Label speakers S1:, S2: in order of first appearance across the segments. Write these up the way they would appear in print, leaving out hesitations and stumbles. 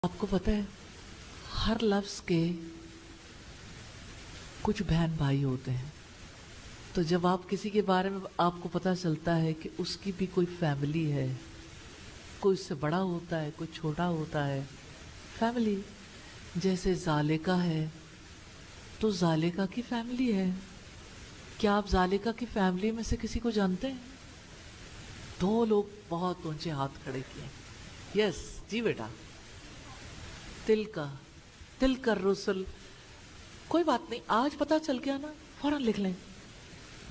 S1: آپ کو پتہ ہے ہر لفظ کے کچھ بہن بھائی ہوتے ہیں، تو جب آپ کسی کے بارے میں آپ کو پتہ چلتا ہے کہ اس کی بھی کوئی فیملی ہے، کوئی اس سے بڑا ہوتا ہے، کوئی چھوٹا ہوتا ہے، فیملی جیسے زالیقہ ہے تو زالیقہ کی فیملی ہے۔ کیا آپ زالیقہ کی فیملی میں سے کسی کو جانتے ہیں؟ دو لوگ بہت اونچے ہاتھ کھڑے کیے۔ یس جی بیٹا، تل کا رسل، کوئی بات نہیں، آج پتہ چل گیا نا، فوراً لکھ لیں،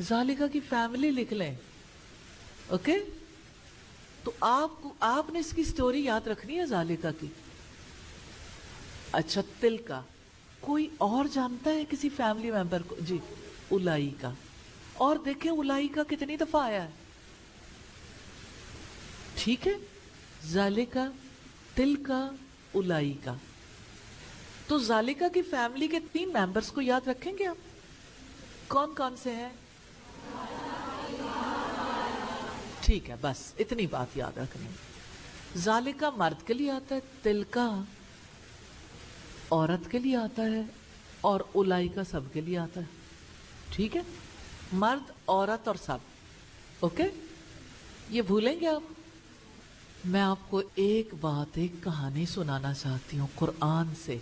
S1: زالیقہ کی فیملی لکھ لیں، اوکے؟ تو آپ نے اس کی سٹوری یاد رکھنی ہے زالیقہ کی۔ اچھا، تل کا کوئی اور جانتا ہے کسی فیملی ممبر کو؟ جی الائی کا، اور دیکھیں الائی کا کتنی دفعہ آیا ہے، ٹھیک ہے؟ زالیقہ، تل کا، الائی کا۔ تو زالیقہ کی فیملی کے 3 ممبرز کو یاد رکھیں گے آپ؟ کون کون سے ہیں؟ ٹھیک ہے، بس اتنی بات یاد رکھنی۔ زالیقہ مرد کے لیے آتا ہے، تل کا عورت کے لیے آتا ہے، اور الائی کا سب کے لیے آتا ہے، ٹھیک ہے؟ مرد، عورت اور سب، اوکے؟ یہ بھولیں گے آپ؟ میں آپ کو ایک کہانی سنانا چاہتی ہوں قرآن سے۔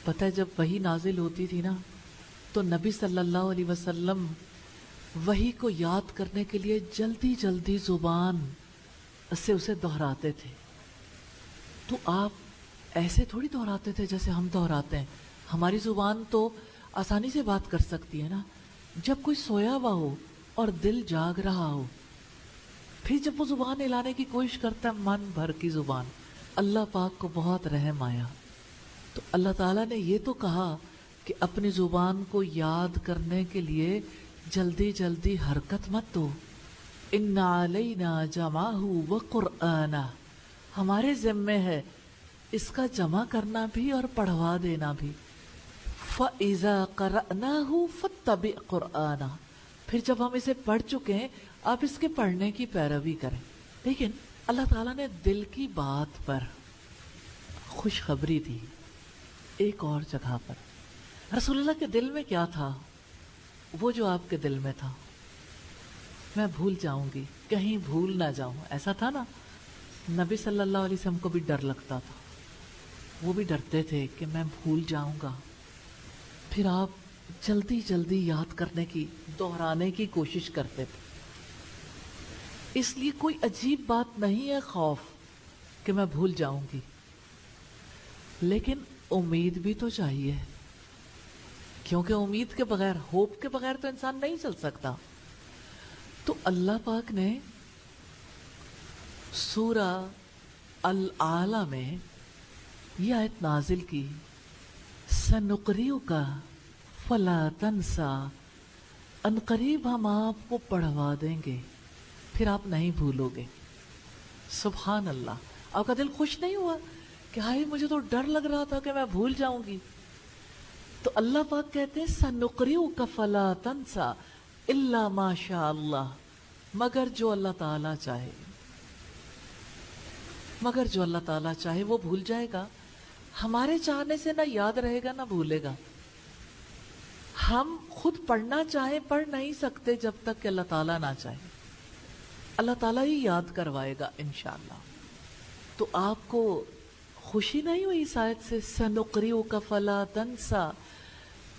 S1: پتہ ہے جب وحی نازل ہوتی تھی نا تو نبی صلی اللہ علیہ وسلم وحی کو یاد کرنے کے لیے جلدی جلدی زبان سے اسے دہراتے تھے۔ تو آپ ایسے تھوڑی دہراتے تھے جیسے ہم دہراتے ہیں، ہماری زبان تو آسانی سے بات کر سکتی ہے نا۔ جب کوئی سویا ہوا ہو اور دل جاگ رہا ہو، پھر جب وہ زبان ہلانے کی کوشش کرتا ہے، من بھر کی زبان، اللہ پاک کو بہت رحم آیا تو اللہ تعالیٰ نے یہ تو کہا کہ اپنی زبان کو یاد کرنے کے لیے جلدی جلدی حرکت مت دو۔ ان علینا جمعہ وقرآنہ، ہمارے ذمے ہے اس کا جمع کرنا بھی اور پڑھوا دینا بھی۔ فَإِذَا قَرَأْنَاهُ فَاتَّبِعْ قُرْآنَهُ، پھر جب ہم اسے پڑھ چکے ہیں آپ اس کے پڑھنے کی پیروی کریں۔ لیکن اللہ تعالیٰ نے دل کی بات پر خوشخبری دی ایک اور جگہ پر۔ رسول اللہ کے دل میں کیا تھا؟ وہ جو آپ کے دل میں تھا، میں بھول جاؤں گی، کہیں بھول نہ جاؤں، ایسا تھا نا؟ نبی صلی اللہ علیہ وسلم کو بھی ڈر لگتا تھا، وہ بھی ڈرتے تھے کہ میں بھول جاؤں گا۔ پھر آپ جلدی جلدی یاد کرنے کی، دہرانے کی کوشش کرتے تھے۔ اس لیے کوئی عجیب بات نہیں ہے خوف کہ میں بھول جاؤں گی، لیکن امید بھی تو چاہیے، کیونکہ امید کے بغیر، ہوپ کے بغیر تو انسان نہیں چل سکتا۔ تو اللہ پاک نے سورہ الاعلیٰ میں یہ آیت نازل کی، سنقریئک فلا تنسا، ان قریب ہم آپ کو پڑھوا دیں گے پھر آپ نہیں بھولو گے۔ سبحان اللہ، آپ کا دل خوش نہیں ہوا کہ ہائے مجھے تو ڈر لگ رہا تھا کہ میں بھول جاؤں گی؟ تو اللہ پاک کہتے ہیں سنقریئک فلا تنسا الا ما شاء اللہ، مگر جو اللہ تعالیٰ چاہے، مگر جو اللہ تعالیٰ چاہے وہ بھول جائے گا۔ ہمارے چاہنے سے نہ یاد رہے گا نہ بھولے گا۔ ہم خود پڑھنا چاہیں پڑھ نہیں سکتے جب تک کہ اللہ تعالیٰ نہ چاہے، اللہ تعالیٰ ہی یاد کروائے گا انشاءاللہ۔ تو آپ کو خوشی نہیں ہوئی اس آیت سے، سنقریئک فلا تنسا؟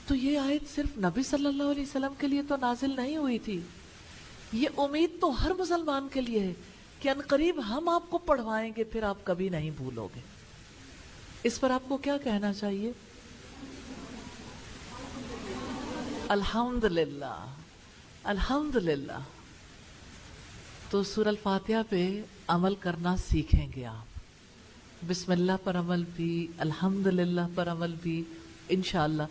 S1: تو یہ آیت صرف نبی صلی اللہ علیہ وسلم کے لیے تو نازل نہیں ہوئی تھی، یہ امید تو ہر مسلمان کے لیے ہے کہ ان قریب ہم آپ کو پڑھوائیں گے پھر آپ کبھی نہیں بھولو گے۔ اس پر آپ کو کیا کہنا چاہیے؟ الحمدللہ، الحمدللہ۔ تو سورہ الفاتحہ پہ عمل کرنا سیکھیں گے آپ، بسم اللہ پر عمل بھی، الحمدللہ پر عمل بھی انشاءاللہ۔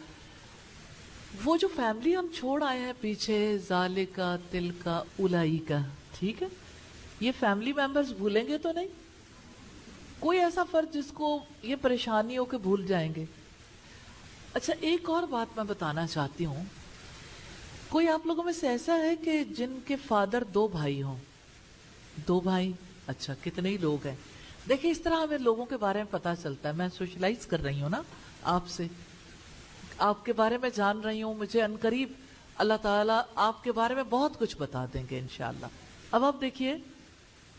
S1: وہ جو فیملی ہم چھوڑ آئے ہیں پیچھے، زالیقہ، تل کا، الائی کا، ٹھیک ہے؟ یہ فیملی ممبرز بھولیں گے تو نہیں؟ کوئی ایسا فرد جس کو یہ پریشانی ہو کہ بھول جائیں گے؟ اچھا ایک اور بات میں بتانا چاہتی ہوں، کوئی آپ لوگوں میں سے ایسا ہے کہ جن کے فادر 2 بھائی ہوں؟ 2 بھائی، اچھا کتنے ہی لوگ ہیں؟ دیکھیں اس طرح ہمیں لوگوں کے بارے میں پتا چلتا ہے. میں سوشلائز کر رہی ہوں نا آپ سے, آپ کے بارے میں جان رہی ہوں. مجھے عنقریب اللہ تعالیٰ آپ کے بارے میں بہت کچھ بتا دیں گے انشاءاللہ. اب آپ دیکھیے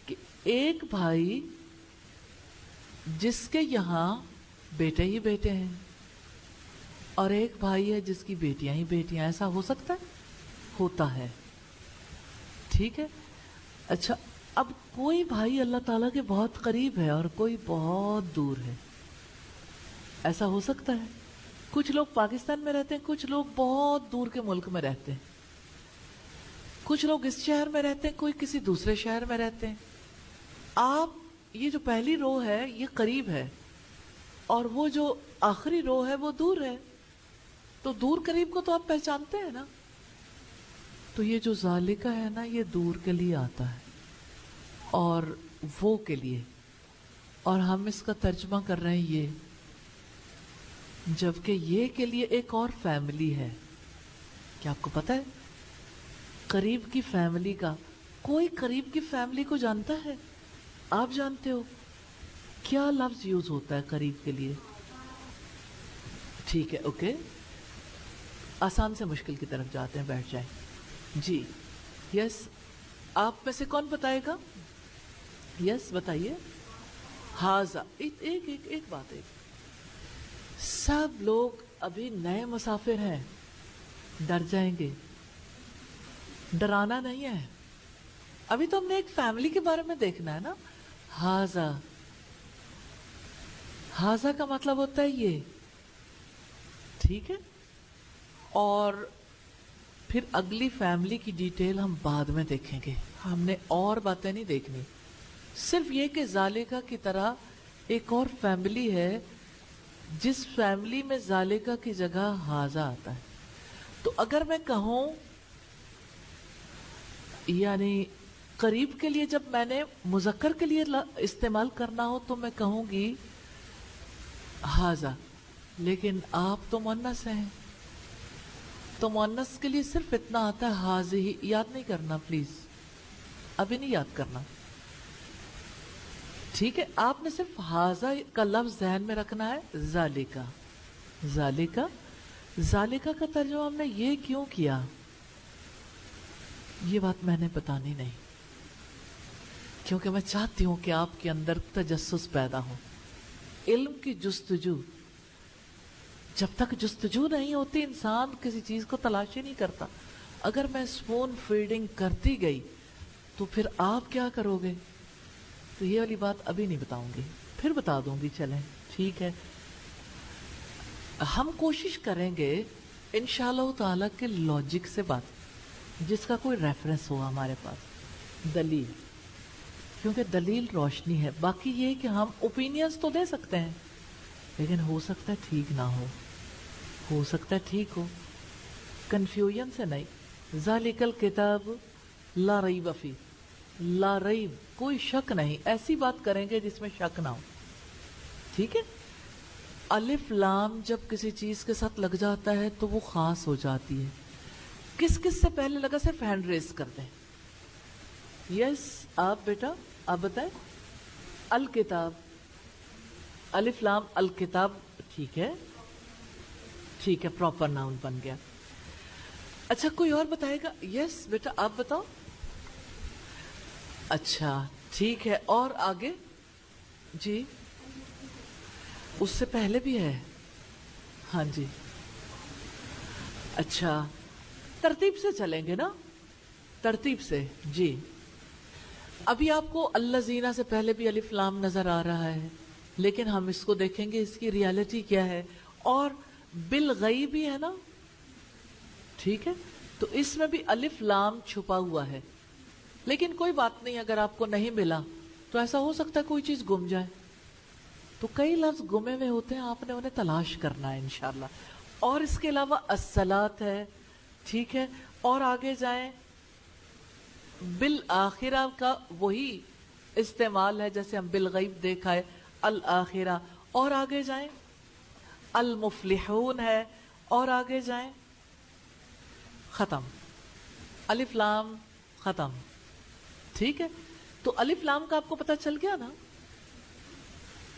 S1: کہ ایک بھائی جس کے یہاں بیٹے ہی بیٹے ہیں اور ایک بھائی ہے جس کی بیٹیاں ہی بیٹیاں, ایسا ہو سکتا ہے؟ ہوتا ہے. ٹھیک ہے. اچھا, اب کوئی بھائی اللہ تعالیٰ کے بہت قریب ہے اور کوئی بہت دور ہے, ایسا ہو سکتا ہے؟ کچھ لوگ پاکستان میں رہتے ہیں, کچھ لوگ بہت دور کے ملک میں رہتے ہیں, کچھ لوگ اس شہر میں رہتے ہیں, کوئی کسی دوسرے شہر میں رہتے ہیں. آپ یہ جو پہلی رو ہے یہ قریب ہے اور وہ جو آخری رو ہے وہ دور ہے. تو دور قریب کو تو آپ پہچانتے ہیں نا. تو یہ جو ذالکہ ہے نا یہ دور کے لیے آتا ہے اور وہ کے لیے, اور ہم اس کا ترجمہ کر رہے ہیں یہ, جبکہ یہ کے لیے ایک اور فیملی ہے. کیا آپ کو پتہ ہے قریب کی فیملی کا؟ کوئی قریب کی فیملی کو جانتا ہے؟ آپ جانتے ہو کیا لفظ یوز ہوتا ہے قریب کے لیے؟ ٹھیک ہے, اوکے, آسان سے مشکل کی طرف جاتے ہیں, بیٹھ جائیں. جی یس, آپ میں سے کون بتائے گا؟ یس بتائیے. ہاضا, ایک بات ہے, سب لوگ ابھی نئے مسافر ہیں, ڈر جائیں گے. ڈرانا نہیں ہے, ابھی تو ہم نے ایک فیملی کے بارے میں دیکھنا ہے نا. ہاضا, ہاضا کا مطلب ہوتا ہے یہ. ٹھیک ہے, اور پھر اگلی فیملی کی ڈیٹیل ہم بعد میں دیکھیں گے. ہم نے اور باتیں نہیں دیکھنی, صرف یہ کہ ذالکہ کی طرح ایک اور فیملی ہے جس فیملی میں ذالکہ کی جگہ ہاضا آتا ہے. تو اگر میں کہوں یعنی قریب کے لیے جب میں نے مذکر کے لیے استعمال کرنا ہو تو میں کہوں گی ہاضا, لیکن آپ تو مؤنث ہیں تو مؤنث کے لیے صرف اتنا آتا ہے ہاذہ. یاد نہیں کرنا پلیز, ابھی نہیں یاد کرنا. ٹھیک ہے, آپ نے صرف ہاذا کا لفظ ذہن میں رکھنا ہے. ذالکہ, ذالکہ, ذالکہ کا ترجمہ ہم نے یہ کیوں کیا یہ بات میں نے بتانی نہیں, کیونکہ میں چاہتی ہوں کہ آپ کے اندر تجسس پیدا ہو. علم کی جستجو, جب تک جستجو نہیں ہوتی انسان کسی چیز کو تلاش ہی نہیں کرتا. اگر میں اسپون فیڈنگ کرتی گئی تو پھر آپ کیا کرو گے؟ تو یہ والی بات ابھی نہیں بتاؤں گی, پھر بتا دوں گی. چلیں ٹھیک ہے, ہم کوشش کریں گے انشاءاللہ تعالیٰ کے لاجک سے بات, جس کا کوئی ریفرنس ہو ہمارے پاس, دلیل, کیونکہ دلیل روشنی ہے. باقی یہ کہ ہم اوپینینز تو دے سکتے ہیں لیکن ہو سکتا ہے ٹھیک نہ ہو سکتا ہے ٹھیک ہو. کنفیوژن سے نہیں. ذالک الکتاب لا ریب فیہ, لا ریب, کوئی شک نہیں. ایسی بات کریں گے جس میں شک نہ ہو. ٹھیک ہے. الف لام جب کسی چیز کے ساتھ لگ جاتا ہے تو وہ خاص ہو جاتی ہے. کس کس سے پہلے لگا؟ صرف ہینڈ ریز کر دیں. یس, آپ بیٹا آپ بتائیں. الکتاب, الف لام الکتاب, ٹھیک ہے ٹھیک ہے, پراپر ناؤن بن گیا. اچھا کوئی اور بتائے گا؟ یس بیٹا آپ بتاؤ. اچھا ٹھیک ہے, اور آگے؟ جی اس سے پہلے بھی ہے. ہاں جی, اچھا ترتیب سے چلیں گے نا, ترتیب سے. جی ابھی آپ کو الذین سے پہلے بھی الف لام نظر آ رہا ہے, لیکن ہم اس کو دیکھیں گے اس کی ریالٹی کیا ہے. اور بالغیب بھی ہے نا, ٹھیک ہے, تو اس میں بھی الف لام چھپا ہوا ہے. لیکن کوئی بات نہیں, اگر آپ کو نہیں ملا تو ایسا ہو سکتا ہے کوئی چیز گم جائے. تو کئی لفظ گمے ہوئے ہوتے ہیں, آپ نے انہیں تلاش کرنا ہے انشاءاللہ. اور اس کے علاوہ الصلاۃ ہے, ٹھیک ہے, اور آگے جائیں. بالآخرہ کا وہی استعمال ہے جیسے ہم بالغیب دیکھا ہے, الآخرہ. اور آگے جائیں المفلحون ہے, اور آگے جائیں ختم. الف لام ختم. ٹھیک ہے, تو الف لام کا آپ کو پتہ چل گیا نا.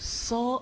S1: 100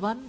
S1: 1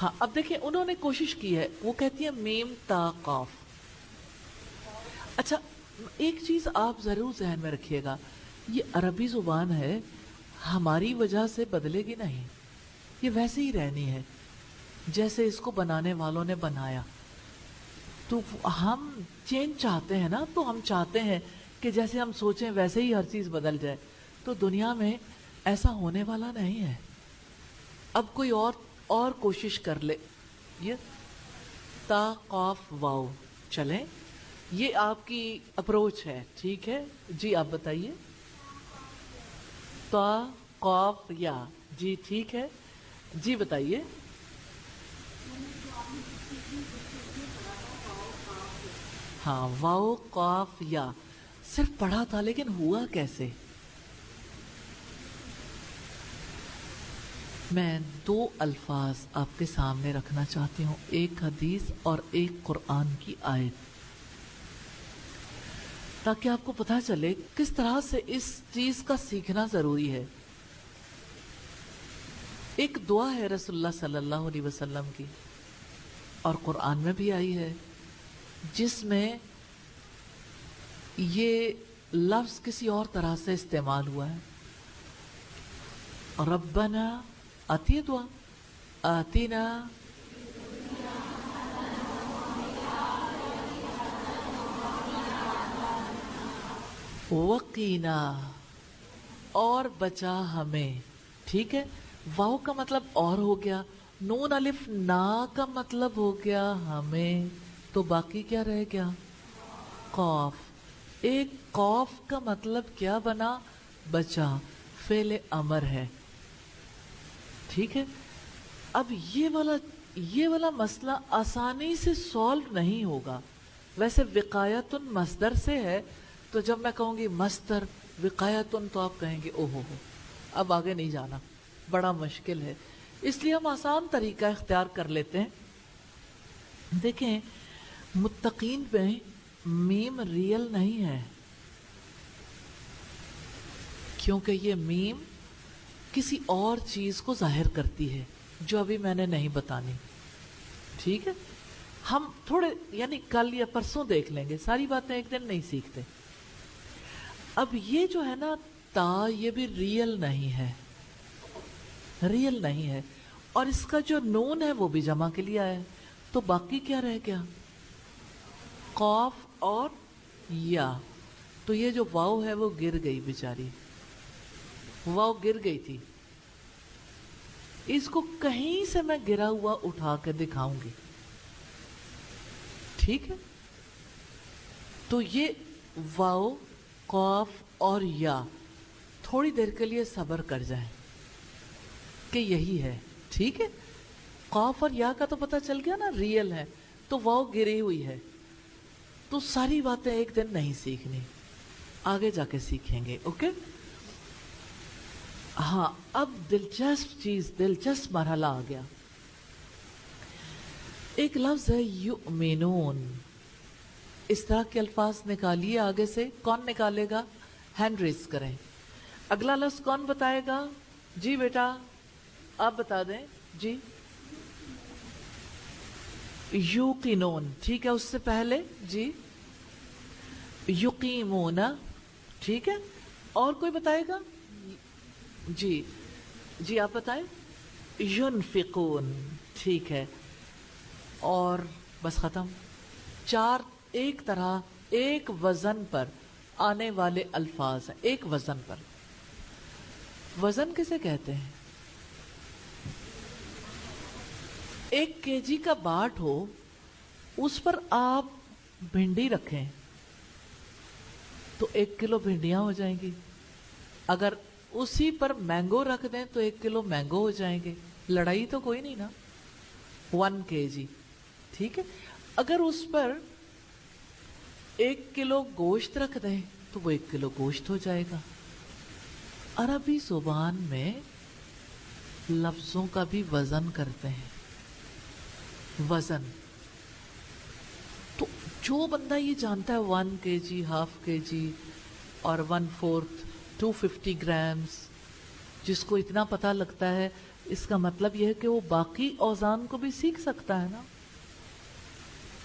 S1: ہاں اب دیکھیں انہوں نے کوشش کی ہے، وہ کہتی ہے میم تا قاف. اچھا ایک چیز آپ ضرور ذہن میں رکھیے گا، یہ عربی زبان ہے، ہماری وجہ سے بدلے گی نہیں، یہ ویسے ہی رہنی ہے جیسے اس کو بنانے والوں نے بنایا. تو ہم چینج چاہتے ہیں نا، تو ہم چاہتے ہیں کہ جیسے ہم سوچیں ویسے ہی ہر چیز بدل جائے، تو دنیا میں ایسا ہونے والا نہیں ہے. اب کوئی اور کوشش کر لے. یہ تا قاف واو، چلیں یہ آپ کی اپروچ ہے، ٹھیک ہے جی. آپ بتائیے. تا قاف یا، جی ٹھیک ہے جی بتائیے. ہاں واو قاف یا صرف پڑھا تھا، لیکن ہوا کیسے؟ میں دو الفاظ آپ کے سامنے رکھنا چاہتی ہوں، ایک حدیث اور ایک قرآن کی آیت، تاکہ آپ کو پتہ چلے کس طرح سے اس چیز کا سیکھنا ضروری ہے. ایک دعا ہے رسول اللہ صلی اللہ علیہ وسلم کی، اور قرآن میں بھی آئی ہے، جس میں یہ لفظ کسی اور طرح سے استعمال ہوا ہے. ربنا، آتی ہے دعا، آتینا وقینا، اور بچا ہمیں. ٹھیک ہے، واو کا مطلب اور ہو گیا، نون الف نا کا مطلب ہو گیا ہمیں، تو باقی کیا رہ گیا؟ قاف. ایک قاف کا مطلب کیا بنا؟ بچا، فعل امر ہے. ٹھیک ہے، اب یہ والا مسئلہ آسانی سے سولو نہیں ہوگا. ویسے وقایتن مصدر سے ہے، تو جب میں کہوں گی مصدر وقایتن تو آپ کہیں گے او ہو اب آگے نہیں جانا، بڑا مشکل ہے. اس لیے ہم آسان طریقہ اختیار کر لیتے ہیں. دیکھیں متقین میں میم ریئل نہیں ہے، کیونکہ یہ میم کسی اور چیز کو ظاہر کرتی ہے جو ابھی میں نے نہیں بتانی. ٹھیک ہے، ہم تھوڑے یعنی کل یا پرسوں دیکھ لیں گے، ساری باتیں ایک دن نہیں سیکھتے. اب یہ جو ہے نا تا، یہ بھی ریئل نہیں ہے، ریئل نہیں ہے. اور اس کا جو نون ہے وہ بھی جمع کے لیے آیا ہے، تو باقی کیا رہ گیا؟ قاف اور یا. تو یہ جو واو ہے وہ گر گئی بیچاری، واو گر گئی تھی. اس کو کہیں سے میں گرا ہوا اٹھا کے دکھاؤں گی. ٹھیک ہے، تو یہ واو قاف اور یا، تھوڑی دیر کے لیے صبر کر جائیں کہ یہی ہے. ٹھیک ہے، قاف اور یا کا تو پتہ چل گیا نا ریئل ہے، تو واو گری ہوئی ہے. تو ساری باتیں ایک دن نہیں سیکھنی، آگے جا کے سیکھیں گے. اوکے. ہاں اب دلچسپ چیز، دلچسپ مرحلہ آ گیا. ایک لفظ ہے یؤمنون. اس طرح کے الفاظ نکالیے آگے سے. کون نکالے گا؟ ہینڈ ریز کریں. اگلا لفظ کون بتائے گا؟ جی بیٹا آپ بتا دیں. جی یوقنون. ٹھیک ہے، اس سے پہلے جی یقیمون. ٹھیک ہے، اور کوئی بتائے گا؟ جی جی آپ بتائیں. ينفقون. ٹھیک ہے، اور بس ختم. چار ایک طرح ایک وزن پر آنے والے الفاظ ہیں، ایک وزن پر. وزن کسے کہتے ہیں؟ 1 kg کا باٹ ہو، اس پر آپ بھنڈی رکھیں تو 1 کلو بھنڈیاں ہو جائیں گی. اگر اسی پر مینگو رکھ دیں تو 1 کلو مینگو ہو جائیں گے. لڑائی تو کوئی نہیں نا. 1 kg. ٹھیک ہے، اگر اس پر 1 کلو گوشت رکھ دیں تو وہ 1 کلو گوشت ہو جائے گا. عربی زبان میں لفظوں کا بھی وزن کرتے ہیں. وزن تو جو بندہ یہ جانتا ہے 1 kg، 1/2 kg اور 1/4 250 grams، جس کو اتنا پتہ لگتا ہے اس کا مطلب یہ ہے کہ وہ باقی اوزان کو بھی سیکھ سکتا ہے نا.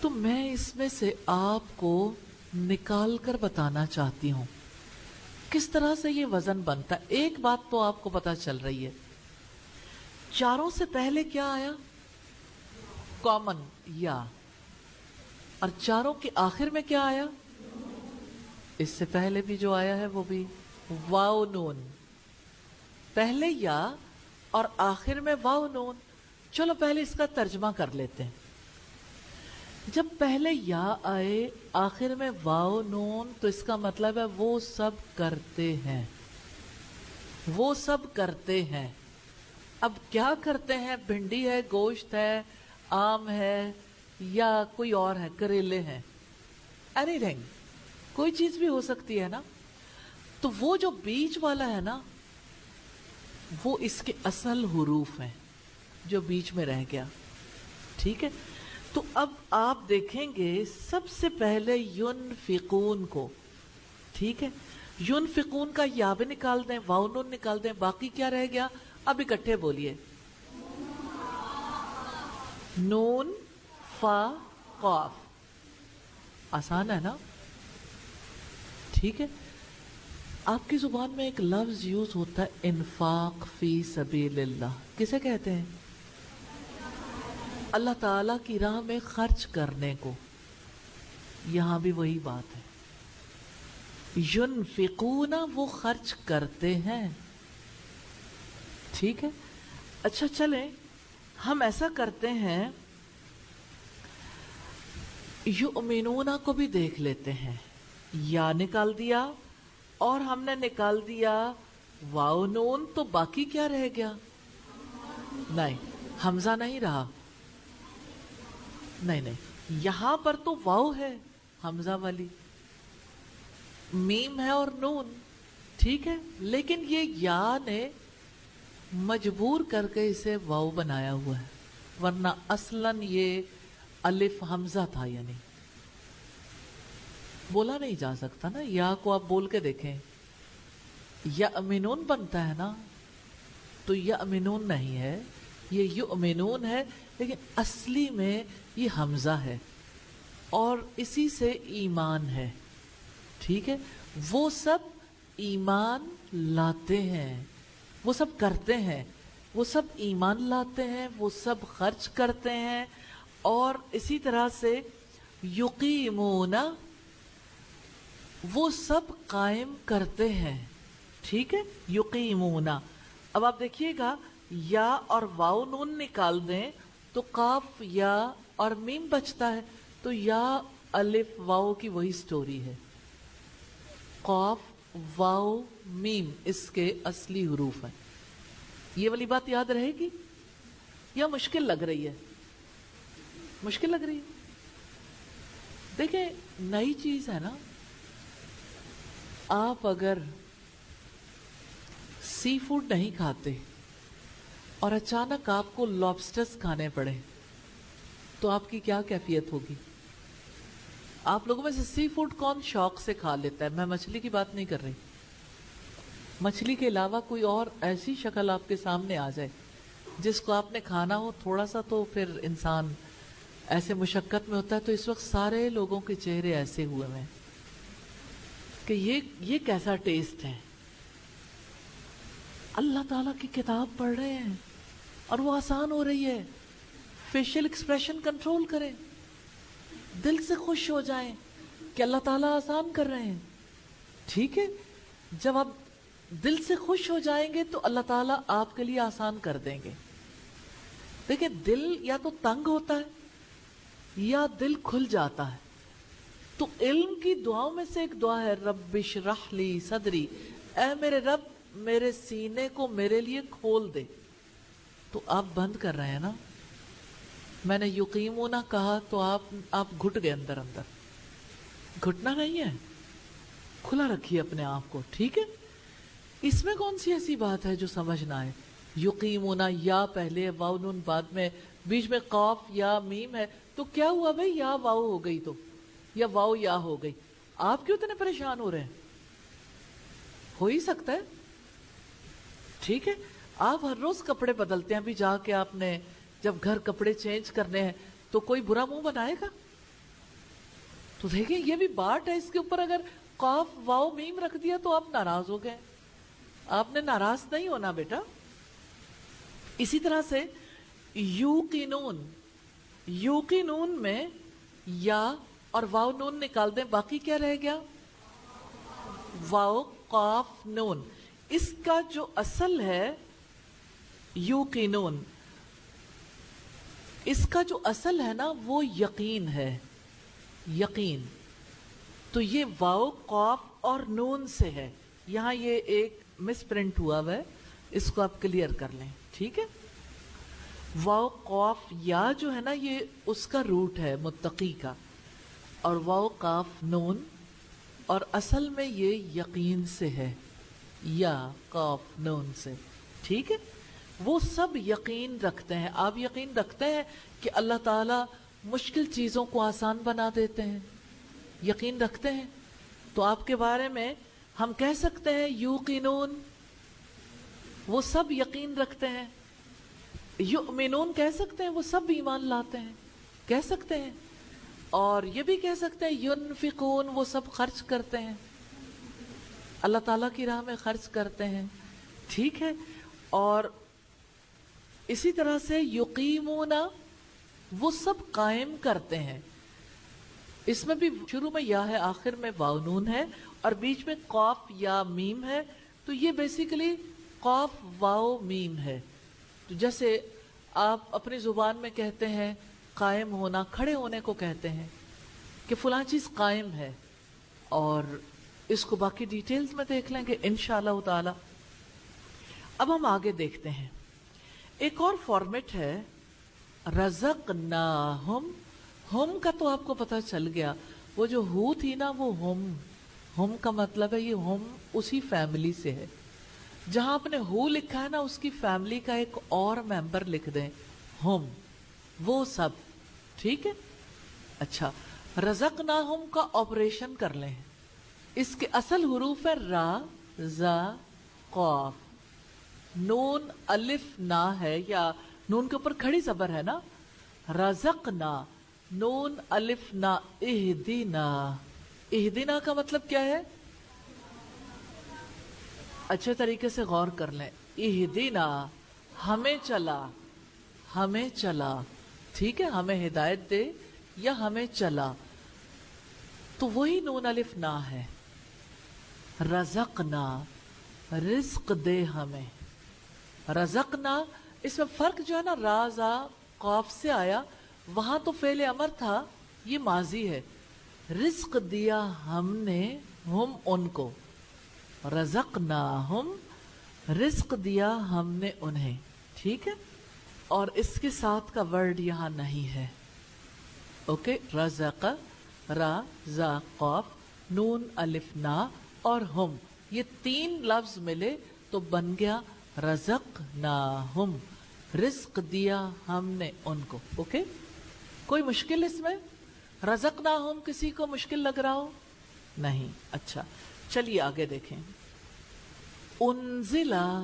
S1: تو میں اس میں سے آپ کو نکال کر بتانا چاہتی ہوں کس طرح سے یہ وزن بنتا ہے. ایک بات تو آپ کو پتا چل رہی ہے, چاروں سے پہلے کیا آیا؟ کامن یا. اور چاروں کے آخر میں کیا آیا؟ اس سے پہلے بھی جو آیا ہے وہ بھی واو نون. پہلے یا اور آخر میں واو نون. چلو پہلے اس کا ترجمہ کر لیتے ہیں. جب پہلے یا آئے آخر میں واو نون تو اس کا مطلب ہے وہ سب کرتے ہیں, وہ سب کرتے ہیں. اب کیا کرتے ہیں؟ بھنڈی ہے, گوشت ہے, آم ہے, یا کوئی اور ہے, کریلے ہیں, اینی تھنگ, کوئی چیز بھی ہو سکتی ہے نا. تو وہ جو بیچ والا ہے نا وہ اس کے اصل حروف ہیں جو بیچ میں رہ گیا. ٹھیک ہے, تو اب آپ دیکھیں گے سب سے پہلے ینفقون کو. ٹھیک ہے, ینفقون کا یا بھی نکال دیں, واو نون نکال دیں, باقی کیا رہ گیا؟ اب اکٹھے بولیے, نون فا قاف. آسان ہے نا؟ ٹھیک ہے. آپ کی زبان میں ایک لفظ یوز ہوتا ہے انفاق فی سبیل اللہ. کسے کہتے ہیں؟ اللہ تعالی کی راہ میں خرچ کرنے کو. یہاں بھی وہی بات ہے, ینفقون وہ خرچ کرتے ہیں. ٹھیک ہے. اچھا چلیں ہم ایسا کرتے ہیں, یؤمنون کو بھی دیکھ لیتے ہیں. یا نکال دیا اور ہم نے نکال دیا واو نون, تو باقی کیا رہ گیا؟ نہیں, حمزہ نہیں رہا. نہیں نہیں, یہاں پر تو واو ہے حمزہ والی, میم ہے اور نون. ٹھیک ہے, لیکن یہ یا نے مجبور کر کے اسے واو بنایا ہوا ہے, ورنہ اصلاً یہ الف حمزہ تھا. یعنی بولا نہیں جا سکتا نا, یا کو آپ بول کے دیکھیں, یأمنون بنتا ہے نا, تو یأمنون نہیں ہے, یہ یؤمنون ہے, لیکن اصلی میں یہ حمزہ ہے اور اسی سے ایمان ہے. ٹھیک ہے, وہ سب ایمان لاتے ہیں, وہ سب کرتے ہیں, وہ سب ایمان لاتے ہیں, وہ سب خرچ کرتے ہیں, اور اسی طرح سے یقیمون وہ سب قائم کرتے ہیں. ٹھیک ہے, یقیمون. اب آپ دیکھیے گا یا اور واو نون نکال دیں تو قاف یا اور میم بچتا ہے, تو یا الف واو کی وہی سٹوری ہے. قاف واو میم اس کے اصلی حروف ہیں. یہ والی بات یاد رہے گی یا مشکل لگ رہی ہے؟ مشکل لگ رہی ہے. دیکھیں نئی چیز ہے نا, آپ اگر سی فوڈ نہیں کھاتے اور اچانک آپ کو لابسٹرز کھانے پڑے تو آپ کی کیا کیفیت ہوگی؟ آپ لوگوں میں سے سی فوڈ کون شوق سے کھا لیتا ہے؟ میں مچھلی کی بات نہیں کر رہی, مچھلی کے علاوہ کوئی اور ایسی شکل آپ کے سامنے آ جائے جس کو آپ نے کھانا ہو تھوڑا سا, تو پھر انسان ایسے مشقت میں ہوتا ہے. تو اس وقت سارے لوگوں کے چہرے ایسے ہوئے ہیں کہ یہ کیسا ٹیسٹ ہے. اللہ تعالیٰ کی کتاب پڑھ رہے ہیں اور وہ آسان ہو رہی ہے. فیشل ایکسپریشن کنٹرول کریں, دل سے خوش ہو جائیں کہ اللہ تعالیٰ آسان کر رہے ہیں. ٹھیک ہے, جب آپ دل سے خوش ہو جائیں گے تو اللہ تعالیٰ آپ کے لیے آسان کر دیں گے. دیکھیں دل یا تو تنگ ہوتا ہے یا دل کھل جاتا ہے. تو علم کی دعاؤں میں سے ایک دعا ہے رب اشرح لی صدری, اے میرے رب میرے سینے کو میرے لیے کھول دے. تو آپ بند کر رہے ہیں نا, میں نے یقیمون کہا تو آپ گھٹ گئے اندر اندر. گھٹنا نہیں ہے, کھلا رکھیے اپنے آپ کو. ٹھیک ہے, اس میں کون سی ایسی بات ہے جو سمجھ نہ آئے؟ یقیمون یا پہلے واو نون بعد میں, بیچ میں قاف یا میم ہے, تو کیا ہوا بھائی؟ یا واو ہو گئی تو, یا واو یا ہو گئی. آپ کیوں اتنے پریشان ہو رہے ہیں؟ ہو ہی سکتا ہے. ٹھیک ہے, آپ ہر روز کپڑے بدلتے ہیں، ابھی جا کے آپ نے جب گھر کپڑے چینج کرنے ہیں تو کوئی برا منہ بنائے گا؟ تو دیکھیں یہ بھی بات ہے، اس کے اوپر اگر قاف واو میم رکھ دیا تو آپ ناراض ہو گئے. آپ نے ناراض نہیں ہونا بیٹا. اسی طرح سے یوقنون، یوقنون میں یا اور واو نون نکال دیں، باقی کیا رہ گیا؟ واو قاف نون. اس کا جو اصل ہے یوقنون، اس کا جو اصل ہے نا وہ یقین ہے، یقین. تو یہ واو قاف اور نون سے ہے. یہاں یہ ایک مس پرنٹ ہوا ہے، اس کو آپ کلیئر کر لیں، ٹھیک ہے. واو قاف یا جو ہے نا یہ اس کا روٹ ہے متقی کا، اور واو قاف نون، اور اصل میں یہ یقین سے ہے، یا قاف نون سے، ٹھیک ہے. وہ سب یقین رکھتے ہیں. آپ یقین رکھتے ہیں کہ اللہ تعالیٰ مشکل چیزوں کو آسان بنا دیتے ہیں؟ یقین رکھتے ہیں؟ تو آپ کے بارے میں ہم کہہ سکتے ہیں یوقنون، وہ سب یقین رکھتے ہیں. یؤمنون کہہ سکتے ہیں وہ سب ایمان لاتے ہیں، کہہ سکتے ہیں. اور یہ بھی کہہ سکتے ہیں ینفقون، وہ سب خرچ کرتے ہیں، اللہ تعالیٰ کی راہ میں خرچ کرتے ہیں، ٹھیک ہے. اور اسی طرح سے یقیمون، وہ سب قائم کرتے ہیں. اس میں بھی شروع میں یا ہے، آخر میں واو نون ہے، اور بیچ میں قاف یا میم ہے. تو یہ بیسیکلی قاف واو میم ہے. تو جیسے آپ اپنی زبان میں کہتے ہیں قائم ہونا، کھڑے ہونے کو کہتے ہیں کہ فلاں چیز قائم ہے. اور اس کو باقی ڈیٹیلز میں دیکھ لیں گے انشاءاللہ تعالی. اب ہم آگے دیکھتے ہیں. ایک اور فارمیٹ ہے رزقناہم. ہم کا تو آپ کو پتہ چل گیا، وہ جو ہو تھی نا وہ ہم کا مطلب ہے یہ ہم اسی فیملی سے ہے. جہاں آپ نے ہو لکھا ہے نا اس کی فیملی کا ایک اور ممبر لکھ دیں، ہم، وہ سب، ٹھیک ہے. اچھا، رزقناہم کا آپریشن کر لیں. اس کے اصل حروف ہے را، زا، قاف. نون الف نا ہے، یا نون کے اوپر کھڑی زبر ہے نا. رزقنا، نون الف نا. اہدینا، اہدینا کا مطلب کیا ہے؟ اچھے طریقے سے غور کر لیں. اہدینا، ہمیں چلا، ہمیں چلا، ٹھیک ہے، ہمیں ہدایت دے یا ہمیں چلا. تو وہی نون الف نا ہے. رزقنا، رزق دے ہمیں. رزقنا، اس میں فرق جو ہے نا رازا قاف سے آیا، وہاں تو فعل امر تھا، یہ ماضی ہے. رزق دیا ہم نے ہم ان کو، رزقناہم، رزق دیا ہم نے انہیں، ٹھیک ہے. اور اس کے ساتھ کا ورڈ یہاں نہیں ہے. اوکے، رزق، را، زا، قاف، نون الف نا اور ہم، یہ تین لفظ ملے تو بن گیا رزقناہم، رزق دیا ہم نے ان کو. اوکے، کوئی مشکل اس میں؟ رزقناہم کسی کو مشکل لگ رہا ہو؟ نہیں. اچھا چلیے آگے دیکھیں. انزلہ،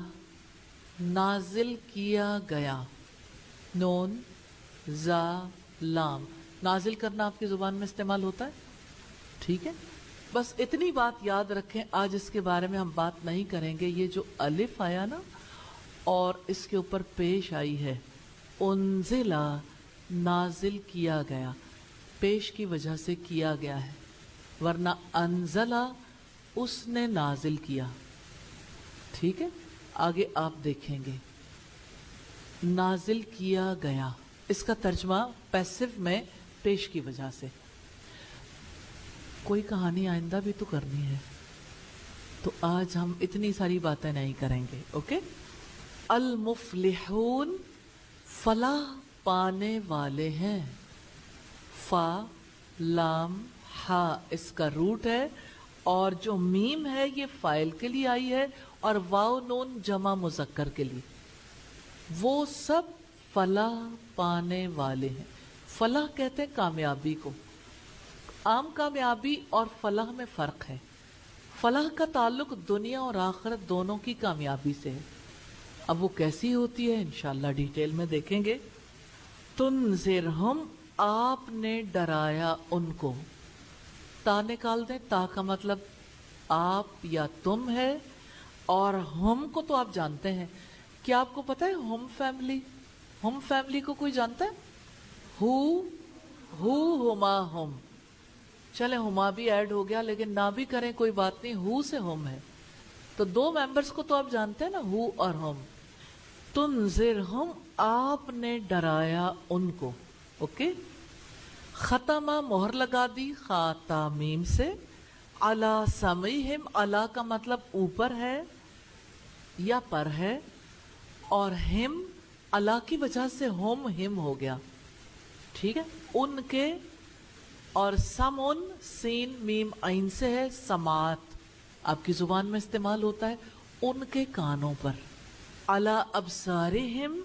S1: نازل کیا گیا. نون، زا، لام. نازل کرنا آپ کی زبان میں استعمال ہوتا ہے، ٹھیک ہے. بس اتنی بات یاد رکھیں، آج اس کے بارے میں ہم بات نہیں کریں گے. یہ جو الف آیا نا اور اس کے اوپر پیش آئی ہے انزلہ، نازل کیا گیا، پیش کی وجہ سے کیا گیا ہے، ورنہ انزلہ اس نے نازل کیا، ٹھیک ہے. آگے آپ دیکھیں گے نازل کیا گیا، اس کا ترجمہ پیسو میں پیش کی وجہ سے. کوئی کہانی آئندہ بھی تو کرنی ہے، تو آج ہم اتنی ساری باتیں نہیں کریں گے. اوکے. المفلحون، فلاح پانے والے ہیں. فا، لام، ہا اس کا روٹ ہے، اور جو میم ہے یہ فائل کے لیے آئی ہے، اور واو نون جمع مذکر کے لیے. وہ سب فلاح پانے والے ہیں. فلاح کہتے ہیں کامیابی کو. عام کامیابی اور فلاح میں فرق ہے. فلاح کا تعلق دنیا اور آخرت دونوں کی کامیابی سے ہے. اب وہ کیسی ہوتی ہے انشاءاللہ ڈیٹیل میں دیکھیں گے. تنذرہم آپ نے ڈرایا ان کو. تا نکال دیں, تا کا مطلب آپ یا تم ہے, اور ہم کو تو آپ جانتے ہیں. کیا آپ کو پتا ہے ہم فیملی کو کوئی جانتا ہے؟ ہما ہم, چلے ہما بھی ایڈ ہو گیا لیکن نہ بھی کریں کوئی بات نہیں, ہو سے ہم ہے تو دو ممبرس کو تو آپ جانتے ہیں نا, ہو اور ہم. تنذرہم آپ نے ڈرایا ان کو. اوکے, ختمہ مہر لگا دی خاتامیم سے, علی سمعہم, علی کا مطلب اوپر ہے یا پر ہے, اور ہم علی کی وجہ سے ہم ہو گیا. ٹھیک ہے, ان کے, اور سمن سین میم عین سے ہے, سماعت آپ کی زبان میں استعمال ہوتا ہے, ان کے کانوں پر. علی ابصارہم,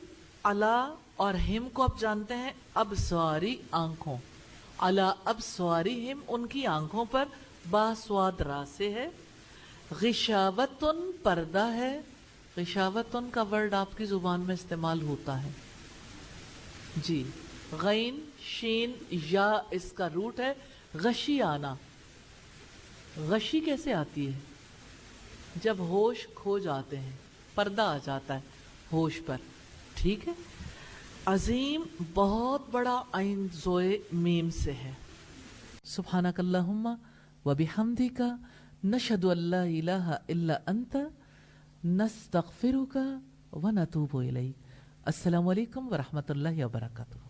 S1: علی اور ہم کو آپ جانتے ہیں ابصاری آنکھوں, علی ابصارہم ان کی آنکھوں پر, با سواد را سے ہے. غشاوتن پردہ ہے, غشاوتن کا ورڈ آپ کی زبان میں استعمال ہوتا ہے جی. غین شین یا اس کا روٹ ہے, غشی آنا. غشی کیسے آتی ہے؟ جب ہوش کھو جاتے ہیں, پردہ آ جاتا ہے ہوش پر. ٹھیک ہے, عظیم بہت بڑا عین زوئے میم سے ہے. سبحانک اللہم و بحمدک نشہد ان لا الہ الا انت نستغفرک و نتوب الیک. السلام علیکم ورحمۃ اللہ وبرکاتہ.